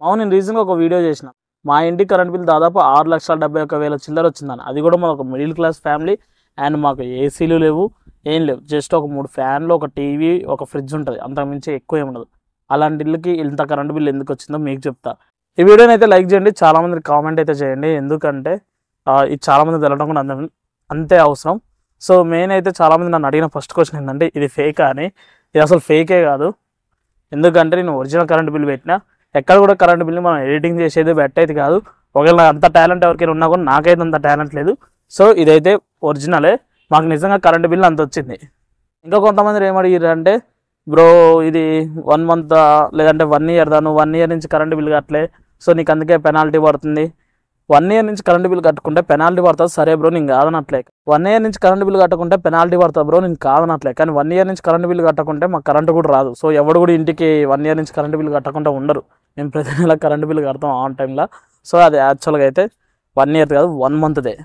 అవును, నేను రీసెంట్గా ఒక వీడియో చేసిన. మా ఇంటి కరెంట్ బిల్ దాదాపు 6,71,000 చిల్లర వచ్చిందని. అది కూడా మన ఒక మిడిల్ క్లాస్ ఫ్యామిలీ. అండ్ మాకు ఏసీలు లేవు, ఏం లేవు. జస్ట్ ఒక 3 ఫ్యాన్లు, ఒక టీవీ, ఒక ఫ్రిడ్జ్ ఉంటుంది. అంతకుమించి ఎక్కువ ఏమి ఉండదు. అలాంటి ఇల్లుకి ఇంత కరెంట్ బిల్ ఎందుకు వచ్చిందో మీకు చెప్తా. ఈ వీడియోని అయితే లైక్ చేయండి, చాలామంది కామెంట్ అయితే చేయండి. ఎందుకంటే ఇది చాలామంది తెలవడం కూడా అంతే అవసరం. సో మెయిన్ అయితే చాలామంది నన్ను అడిగిన ఫస్ట్ క్వశ్చన్ ఏంటంటే ఇది ఫేకా అని. ఇది అసలు ఫేకే కాదు. ఎందుకంటే నేను ఒరిజినల్ కరెంట్ బిల్ పెట్టినా. ఎక్కడ కూడా కరెంట్ బిల్ని మనం ఎడిటింగ్ చేసేది బెట్ అయితే కాదు. ఒకవేళ అంత టాలెంట్ ఎవరికైనా ఉన్నా కూడా నాకైతే అంత టాలెంట్ లేదు. సో ఇదైతే ఒరిజినలే. మాకు నిజంగా కరెంట్ బిల్ అంత వచ్చింది. ఇంకా కొంతమంది ఏమడిగారు అంటే, బ్రో ఇది 1 month లేదంటే 1 year నువ్వు 1 year నుంచి కరెంట్ బిల్ కట్టలే, సో నీకు అందుకే పెనాల్టీ పడుతుంది. 1 year నుంచి కరెంట్ బిల్ కట్టుకుంటే పెనాల్టీ పడుతుంది. సరే బ్రో, నేను కాదనట్లే. 1 year నుంచి కరెంట్ బిల్ కట్టుకుంటే పెనాల్టీ పడుతుంది బ్రో, నేను కాదనట్లే. కానీ 1 year నుంచి కరెంట్ బిల్ కట్టుకుంటే మాకు కరెంట్ కూడా రాదు. సో ఎవడు కూడా ఇంటికి 1 year నుంచి కరెంట్ బిల్ కట్టకుండా ఉండరు. మేము ప్రతి నెల కరెంట్ బిల్ కడతాం ఆన్ టైంలో. సో అది యాక్చువల్గా అయితే 1 year కాదు, 1 monthదే.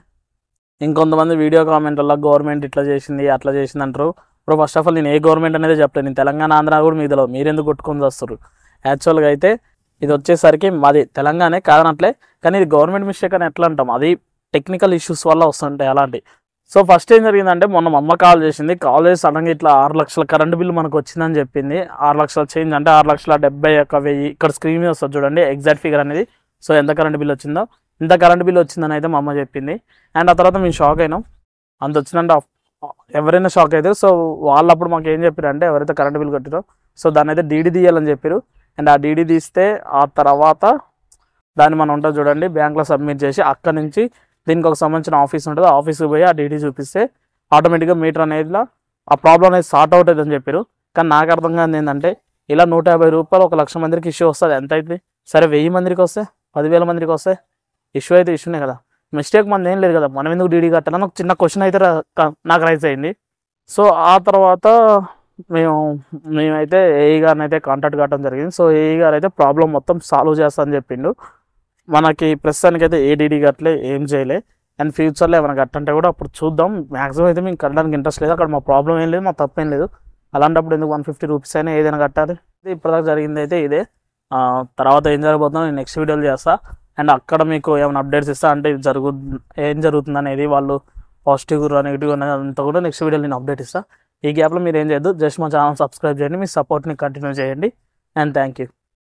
ఇంకొంతమంది వీడియో కామెంట్లలో గవర్నమెంట్ ఇట్లా చేసింది అట్లా చేసింది అంటారు. ఇప్పుడు ఫస్ట్ ఆఫ్ ఆల్ నేను ఏ గవర్నమెంట్ అనేది చెప్పలేదు. నేను తెలంగాణ, ఆంధ్ర కూడా మీకు తెలియదు. మీరు ఎందుకు కొట్టుకొని వస్తారు? యాక్చువల్గా అయితే ఇది వచ్చేసరికి మాది తెలంగాణే కాదనట్లే. కానీ ఇది గవర్నమెంట్ మిస్టేక్ అని ఎట్లా అంటాం, అది టెక్నికల్ ఇష్యూస్ వల్ల వస్తుంటాయి అలాంటి. సో ఫస్ట్ ఏం జరిగిందంటే, మొన్న మా అమ్మ కాల్ చేసింది. కాల్ చేసి సడన్గా ఇట్లా 6 లక్షల కరెంట్ బిల్ మనకు వచ్చిందని చెప్పింది. 6 లక్షల చేంజ్ అంటే 6,71,000. ఇక్కడ స్క్రీన్ మీద వస్తుంది చూడండి ఎగ్జాక్ట్ ఫిగర్ అనేది. సో ఎంత కరెంట్ బిల్ వచ్చిందో, ఇంత కరెంట్ బిల్ వచ్చిందని అయితే మా అమ్మ చెప్పింది. అండ్ ఆ తర్వాత మేము షాక్ అయినాం. అంత వచ్చిందంటే ఎవరైనా షాక్ అవుతారు. సో వాళ్ళు అప్పుడు మాకు ఏం చెప్పారు అంటే, ఎవరైతే కరెంట్ బిల్ కట్టారో సో దాన్ని అయితే డీడీ తీయాలని చెప్పారు. అండ్ ఆ డీడీ తీస్తే ఆ తర్వాత దాన్ని మనం ఉంటుంది చూడండి బ్యాంక్లో సబ్మిట్ చేసి, అక్కడ నుంచి దీనికి ఒక సంబంధించిన ఆఫీస్ ఉంటుంది. ఆఫీస్కి పోయి ఆ డీడీ చూపిస్తే ఆటోమేటిక్గా మీటర్ అనేది ఆ ప్రాబ్లం అనేది సార్ట్ అవుట్ అవుతుందని చెప్పారు. కానీ నాకు అర్థం కాదు ఏంటంటే, ఇలా 150 రూపాయలు 1,00,000 మందికి ఇష్యూ వస్తుంది. ఎంత అవుతుంది? సరే 1000 మందికి వస్తే, 10,000 మందికి వస్తే ఇష్యూ అయితే ఇష్యూనే కదా. మిస్టేక్ మనది ఏం లేదు కదా, మనం ఎందుకు డీడీ కట్టాలని ఒక చిన్న క్వశ్చన్ అయితే నాకు రైజ్ అయింది. సో ఆ తర్వాత మేమైతే ఏఈ గారిని అయితే కాంటాక్ట్ కావడం జరిగింది. సో ఏఈ గారు అయితే ప్రాబ్లం మొత్తం సాల్వ్ చేస్తా అని చెప్పిండు. మనకి ప్రస్తుతానికి అయితే ఏ డీడీ కట్టలే, ఏం చేయలే. అండ్ ఫ్యూచర్లో ఏమైనా కట్టంటే కూడా అప్పుడు చూద్దాం. మ్యాక్సిమం అయితే మేము కట్టడానికి ఇంట్రెస్ట్ లేదు. అక్కడ మా ప్రాబ్లం ఏం లేదు, మా తప్పేం లేదు. అలాంటప్పుడు ఎందుకు 150 రూపీస్ అయినా ఏదైనా కట్టాలి. ఇప్పటిదాకా జరిగింది అయితే ఇదే. తర్వాత ఏం జరగబోతుందో నేను నెక్స్ట్ వీడియోలు చేస్తా. అండ్ అక్కడ మీకు ఏమైనా అప్డేట్స్ ఇస్తా. అంటే ఏం జరుగుతుంది అనేది, వాళ్ళు పాజిటివ్ నెగిటివ్ అనేది అంతా కూడా నెక్స్ట్ వీడియోలో నేను అప్డేట్ ఇస్తాను. ఈ గ్యాప్లో మీరు ఏం చేయొద్దు, జస్ట్ మా ఛానల్ సబ్స్క్రైబ్ చేయండి. మీ సపోర్ట్ని కంటిన్యూ చేయండి. And thank you.